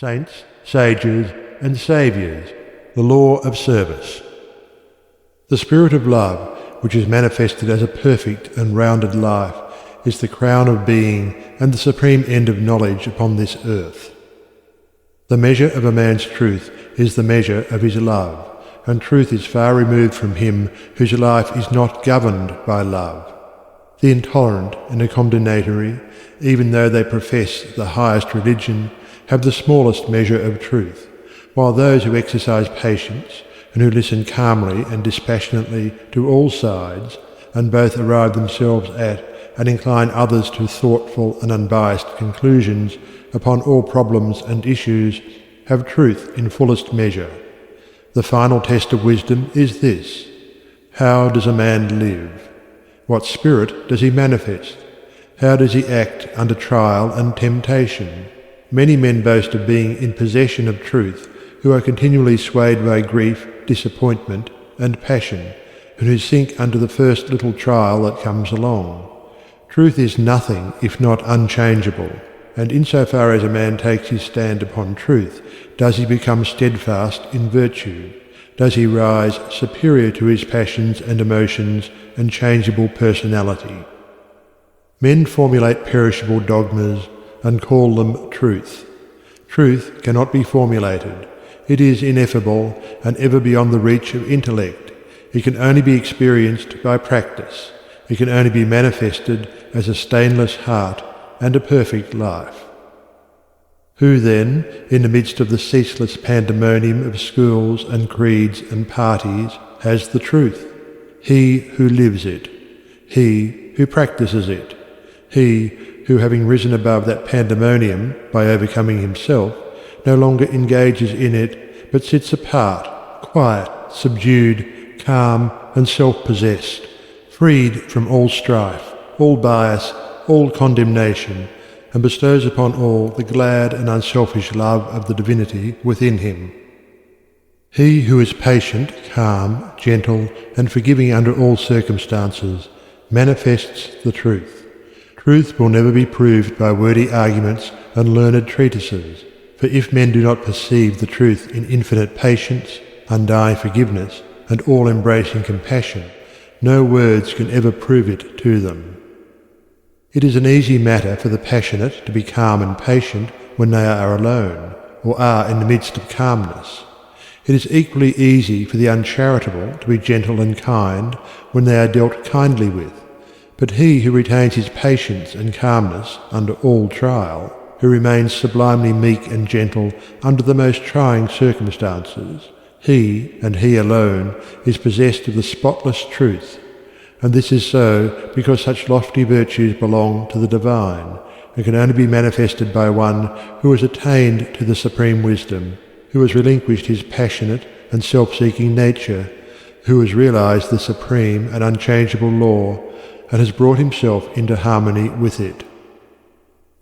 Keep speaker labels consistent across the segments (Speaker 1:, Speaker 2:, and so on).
Speaker 1: saints, sages, and saviours, the law of service. The spirit of love, which is manifested as a perfect and rounded life, is the crown of being and the supreme end of knowledge upon this earth. The measure of a man's truth is the measure of his love, and truth is far removed from him whose life is not governed by love. The intolerant and the condemnatory, even though they profess the highest religion, have the smallest measure of truth, while those who exercise patience and who listen calmly and dispassionately to all sides, and both arrive themselves at and incline others to thoughtful and unbiased conclusions upon all problems and issues, have truth in fullest measure. The final test of wisdom is this: how does a man live? What spirit does he manifest? How does he act under trial and temptation? Many men boast of being in possession of truth, who are continually swayed by grief, disappointment, and passion, and who sink under the first little trial that comes along. Truth is nothing if not unchangeable, and insofar as a man takes his stand upon truth, does he become steadfast in virtue, does he rise superior to his passions and emotions and changeable personality. Men formulate perishable dogmas and call them truth. Truth cannot be formulated. It is ineffable and ever beyond the reach of intellect. It can only be experienced by practice. It can only be manifested as a stainless heart and a perfect life. Who then, in the midst of the ceaseless pandemonium of schools and creeds and parties, has the truth? He who lives it. He who practices it. He who, having risen above that pandemonium by overcoming himself, no longer engages in it, but sits apart, quiet, subdued, calm, and self-possessed, freed from all strife, all bias, all condemnation, and bestows upon all the glad and unselfish love of the divinity within him. He who is patient, calm, gentle, and forgiving under all circumstances manifests the truth. Truth will never be proved by wordy arguments and learned treatises, for if men do not perceive the truth in infinite patience, undying forgiveness, and all-embracing compassion, no words can ever prove it to them. It is an easy matter for the passionate to be calm and patient when they are alone, or are in the midst of calmness. It is equally easy for the uncharitable to be gentle and kind when they are dealt kindly with. But he who retains his patience and calmness under all trial, who remains sublimely meek and gentle under the most trying circumstances, he, and he alone, is possessed of the spotless truth. And this is so because such lofty virtues belong to the divine, and can only be manifested by one who has attained to the supreme wisdom, who has relinquished his passionate and self-seeking nature, who has realized the supreme and unchangeable law, and has brought himself into harmony with it.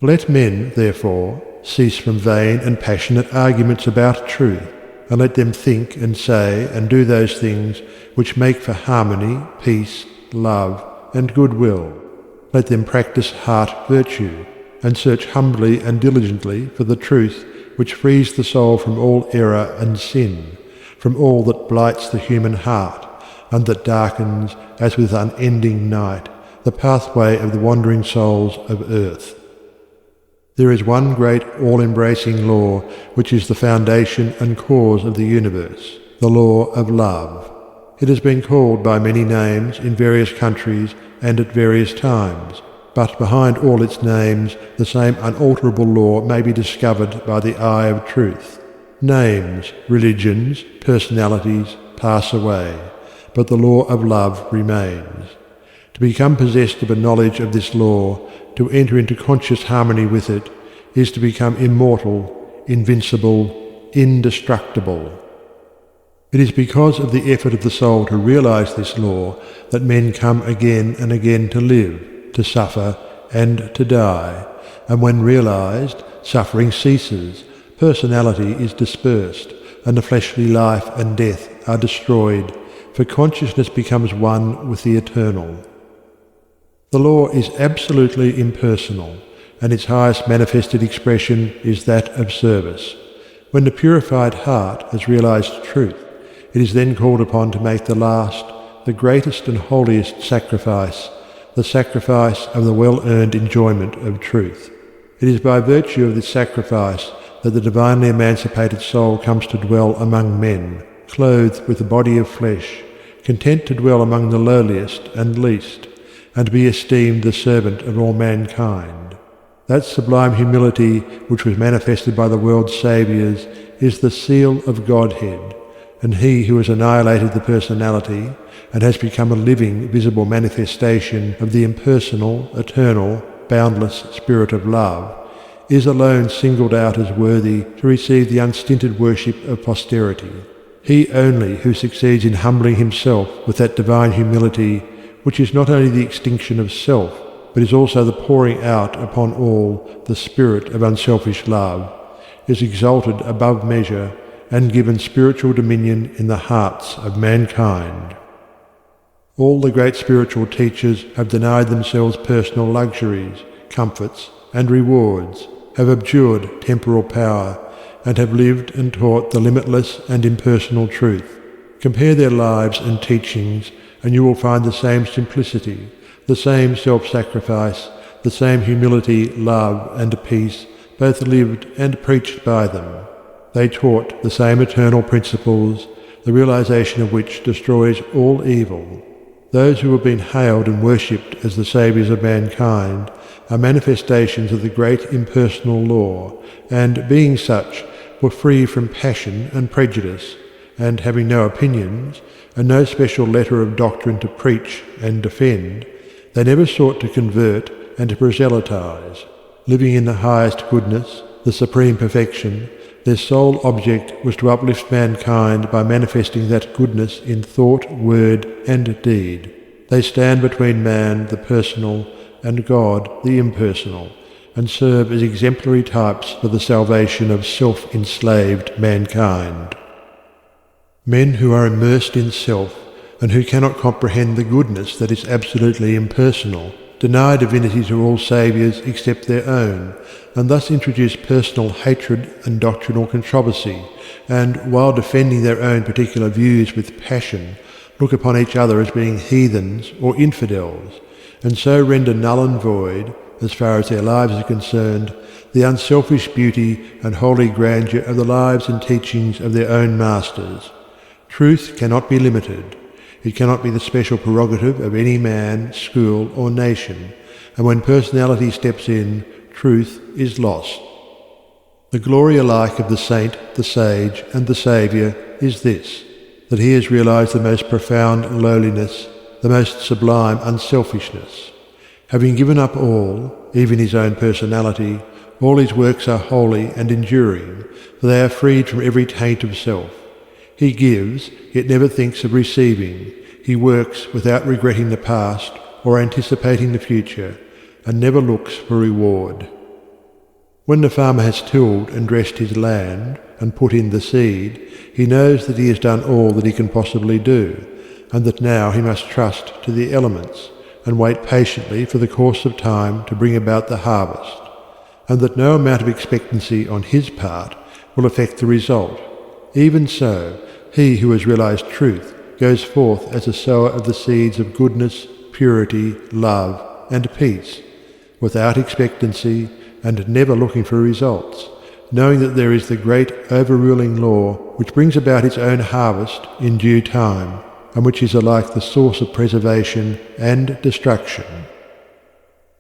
Speaker 1: Let men, therefore, cease from vain and passionate arguments about truth, and let them think and say and do those things which make for harmony, peace, love, and goodwill. Let them practice heart virtue, and search humbly and diligently for the truth which frees the soul from all error and sin, from all that blights the human heart, and that darkens, as with unending night, the pathway of the wandering souls of earth. There is one great all-embracing law which is the foundation and cause of the universe, the law of love. It has been called by many names in various countries and at various times, but behind all its names the same unalterable law may be discovered by the eye of truth. Names, religions, personalities pass away, but the law of love remains. To become possessed of a knowledge of this law, to enter into conscious harmony with it, is to become immortal, invincible, indestructible. It is because of the effort of the soul to realize this law that men come again and again to live, to suffer, and to die, and when realized, suffering ceases, personality is dispersed, and the fleshly life and death are destroyed, for consciousness becomes one with the eternal. The law is absolutely impersonal, and its highest manifested expression is that of service, When the purified heart has realized truth, it is then called upon to make the last, the greatest and holiest sacrifice, the sacrifice of the well-earned enjoyment of truth. It is by virtue of this sacrifice that the divinely emancipated soul comes to dwell among men, clothed with the body of flesh, content to dwell among the lowliest and least, and to be esteemed the servant of all mankind. That sublime humility which was manifested by the world's saviours is the seal of Godhead, and he who has annihilated the personality and has become a living, visible manifestation of the impersonal, eternal, boundless Spirit of love, is alone singled out as worthy to receive the unstinted worship of posterity. He only who succeeds in humbling himself with that divine humility, which is not only the extinction of self, but is also the pouring out upon all the spirit of unselfish love, is exalted above measure and given spiritual dominion in the hearts of mankind. All the great spiritual teachers have denied themselves personal luxuries, comforts, and rewards, have abjured temporal power, and have lived and taught the limitless and impersonal truth. Compare their lives and teachings, and you will find the same simplicity, the same self-sacrifice, the same humility, love, and peace, both lived and preached by them. They taught the same eternal principles, the realization of which destroys all evil. Those who have been hailed and worshipped as the saviours of mankind are manifestations of the great impersonal law, and, being such, were free from passion and prejudice, and having no opinions, and no special letter of doctrine to preach and defend, they never sought to convert and to proselytize. Living in the highest goodness, the supreme perfection, their sole object was to uplift mankind by manifesting that goodness in thought, word, and deed. They stand between man, the personal, and God, the impersonal, and serve as exemplary types for the salvation of self-enslaved mankind. Men who are immersed in self, and who cannot comprehend the goodness that is absolutely impersonal, deny divinity to all saviours except their own, and thus introduce personal hatred and doctrinal controversy, and, while defending their own particular views with passion, look upon each other as being heathens or infidels, and so render null and void, as far as their lives are concerned, the unselfish beauty and holy grandeur of the lives and teachings of their own masters. Truth cannot be limited. It cannot be the special prerogative of any man, school, or nation, and when personality steps in, truth is lost. The glory alike of the saint, the sage, and the saviour is this, that he has realized the most profound lowliness, the most sublime unselfishness. Having given up all, even his own personality, all his works are holy and enduring, for they are freed from every taint of self. He gives, yet never thinks of receiving. He works without regretting the past or anticipating the future, and never looks for reward. When the farmer has tilled and dressed his land, and put in the seed, he knows that he has done all that he can possibly do, and that now he must trust to the elements, and wait patiently for the course of time to bring about the harvest, and that no amount of expectancy on his part will affect the result. Even so, he who has realized truth goes forth as a sower of the seeds of goodness, purity, love, and peace, without expectancy and never looking for results, knowing that there is the great overruling law which brings about its own harvest in due time, and which is alike the source of preservation and destruction.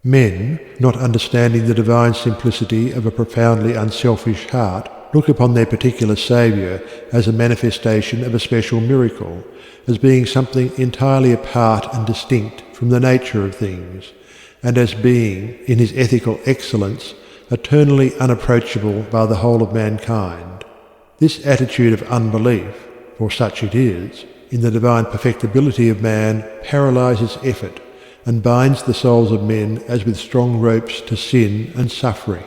Speaker 1: Men, not understanding the divine simplicity of a profoundly unselfish heart, look upon their particular saviour as a manifestation of a special miracle, as being something entirely apart and distinct from the nature of things, and as being, in his ethical excellence, eternally unapproachable by the whole of mankind. This attitude of unbelief, for such it is, in the divine perfectibility of man paralyses effort, and binds the souls of men as with strong ropes to sin and suffering.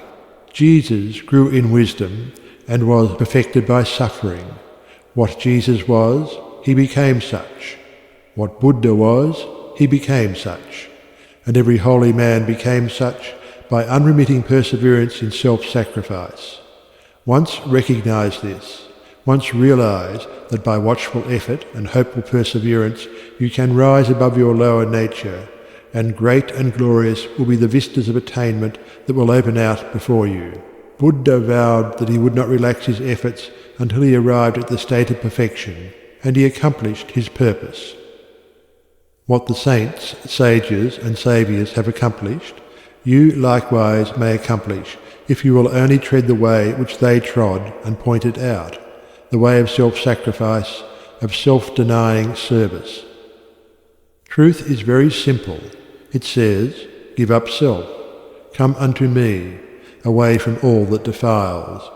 Speaker 1: Jesus grew in wisdom, and was perfected by suffering. What Jesus was, he became such. What Buddha was, he became such. And every holy man became such by unremitting perseverance in self-sacrifice. Once recognize this, once realize that by watchful effort and hopeful perseverance you can rise above your lower nature, and great and glorious will be the vistas of attainment that will open out before you. Buddha vowed that he would not relax his efforts until he arrived at the state of perfection, and he accomplished his purpose. What the saints, sages and saviours have accomplished, you likewise may accomplish, if you will only tread the way which they trod and pointed out, the way of self-sacrifice, of self-denying service. Truth is very simple. It says, give up self, come unto me, away from all that defiles,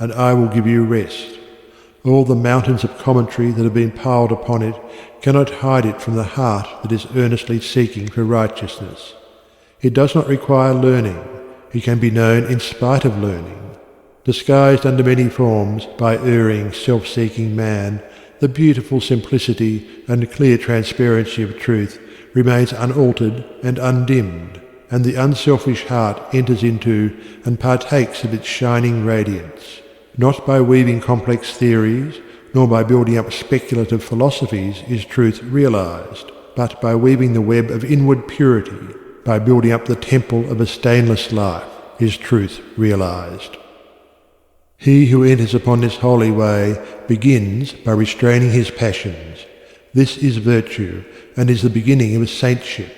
Speaker 1: and I will give you rest. All the mountains of commentary that have been piled upon it cannot hide it from the heart that is earnestly seeking for righteousness. It does not require learning. It can be known in spite of learning. Disguised under many forms by erring, self-seeking man, the beautiful simplicity and clear transparency of truth remains unaltered and undimmed, and the unselfish heart enters into and partakes of its shining radiance. Not by weaving complex theories, nor by building up speculative philosophies is truth realized, but by weaving the web of inward purity, by building up the temple of a stainless life, is truth realized. He who enters upon this holy way begins by restraining his passions. This is virtue, and is the beginning of saintship,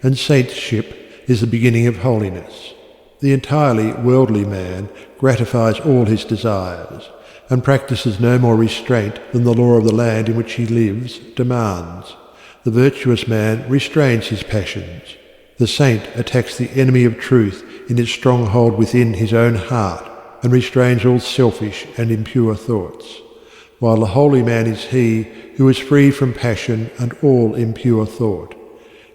Speaker 1: and saintship is the beginning of holiness. The entirely worldly man gratifies all his desires, and practices no more restraint than the law of the land in which he lives demands. The virtuous man restrains his passions. The saint attacks the enemy of truth in its stronghold within his own heart, and restrains all selfish and impure thoughts, while the holy man is he who is free from passion and all impure thought,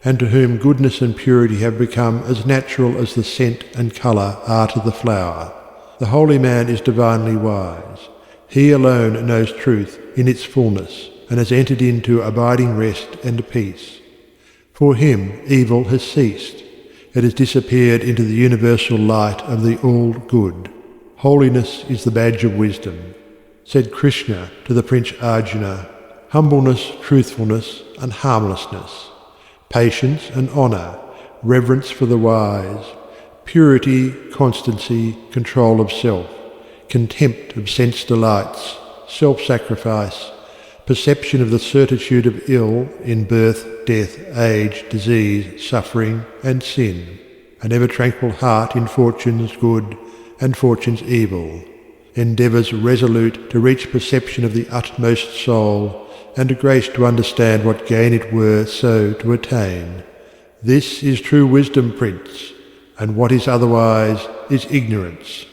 Speaker 1: and to whom goodness and purity have become as natural as the scent and colour are to the flower. The holy man is divinely wise. He alone knows truth in its fullness, and has entered into abiding rest and peace. For him evil has ceased. It has disappeared into the universal light of the all-good. Holiness is the badge of wisdom. Said Krishna to the Prince Arjuna, humbleness, truthfulness, and harmlessness, patience and honour, reverence for the wise, purity, constancy, control of self, contempt of sense delights, self-sacrifice, perception of the certitude of ill in birth, death, age, disease, suffering, and sin, an ever-tranquil heart in fortune's good and fortune's evil, endeavours resolute to reach perception of the utmost soul, and a grace to understand what gain it were so to attain. This is true wisdom, Prince, and what is otherwise is ignorance.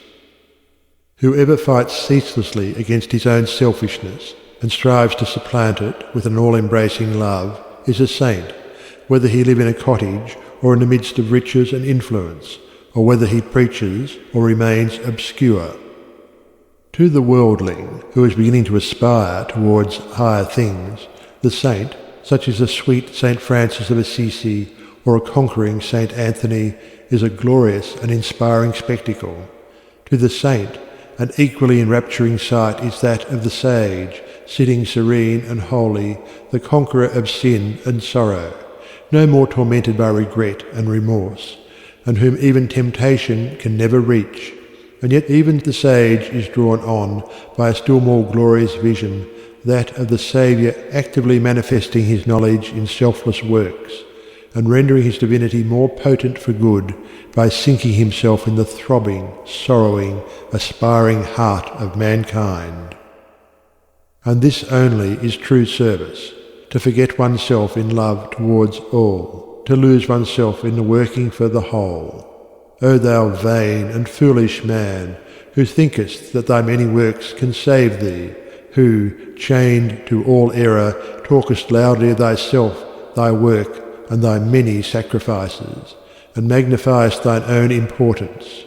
Speaker 1: Whoever fights ceaselessly against his own selfishness and strives to supplant it with an all-embracing love is a saint, whether he live in a cottage or in the midst of riches and influence, or whether he preaches or remains obscure. To the worldling who is beginning to aspire towards higher things, the saint, such as a sweet Saint Francis of Assisi or a conquering Saint Anthony, is a glorious and inspiring spectacle. To the saint, an equally enrapturing sight is that of the sage, sitting serene and holy, the conqueror of sin and sorrow, no more tormented by regret and remorse, and whom even temptation can never reach. And yet even the sage is drawn on by a still more glorious vision, that of the Saviour actively manifesting his knowledge in selfless works, and rendering his divinity more potent for good by sinking himself in the throbbing, sorrowing, aspiring heart of mankind. And this only is true service, to forget oneself in love towards all, to lose oneself in the working for the whole. O thou vain and foolish man, who thinkest that thy many works can save thee, who, chained to all error, talkest loudly of thyself, thy work, and thy many sacrifices, and magnifiest thine own importance.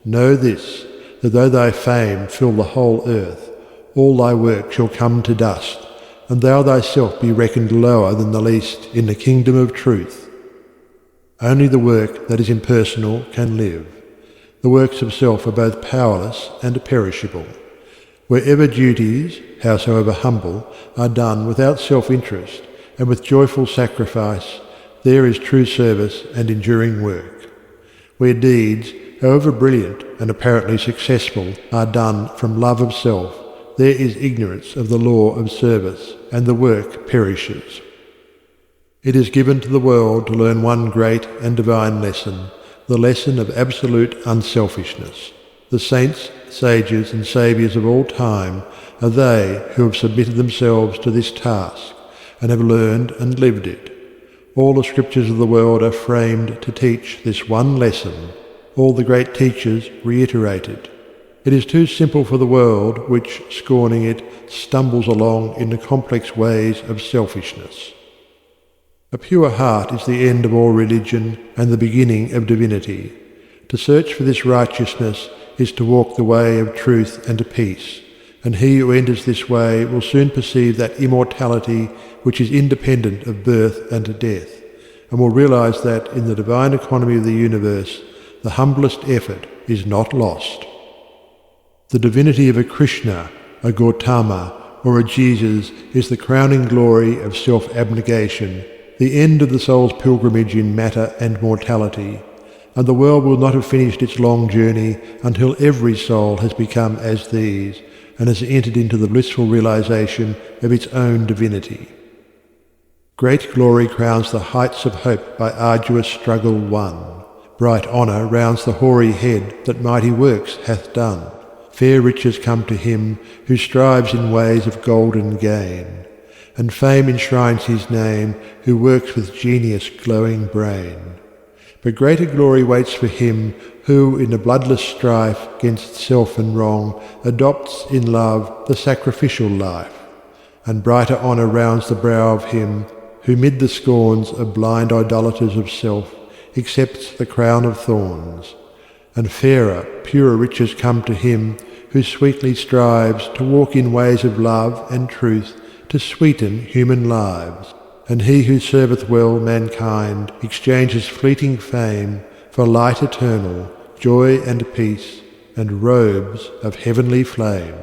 Speaker 1: Know this, that though thy fame fill the whole earth, all thy work shall come to dust, and thou thyself be reckoned lower than the least in the kingdom of truth. Only the work that is impersonal can live. the works of self are both powerless and perishable. Wherever duties, howsoever humble, are done without self-interest and with joyful sacrifice, there is true service and enduring work. Where deeds, however brilliant and apparently successful, are done from love of self, there is ignorance of the law of service, and the work perishes. It is given to the world to learn one great and divine lesson, the lesson of absolute unselfishness. The saints, sages and saviours of all time are they who have submitted themselves to this task, and have learned and lived it. All the scriptures of the world are framed to teach this one lesson. All the great teachers reiterate it. It is too simple for the world, which, scorning it, stumbles along in the complex ways of selfishness. A pure heart is the end of all religion and the beginning of divinity. To search for this righteousness is to walk the way of truth and peace, and he who enters this way will soon perceive that immortality which is independent of birth and death, and will realize that in the divine economy of the universe, the humblest effort is not lost. The divinity of a Krishna, a Gautama, or a Jesus is the crowning glory of self-abnegation, the end of the soul's pilgrimage in matter and mortality, and the world will not have finished its long journey until every soul has become as these, and has entered into the blissful realization of its own divinity. Great glory crowns the heights of hope by arduous struggle won. Bright honour rounds the hoary head that mighty works hath done. Fair riches come to him who strives in ways of golden gain, and fame enshrines his name who works with genius glowing brain. But greater glory waits for him who in the bloodless strife against self and wrong adopts in love the sacrificial life, and brighter honour rounds the brow of him who mid the scorns of blind idolaters of self accepts the crown of thorns. And fairer, purer riches come to him who sweetly strives to walk in ways of love and truth to sweeten human lives. And he who serveth well mankind exchanges fleeting fame for light eternal, joy and peace, and robes of heavenly flame.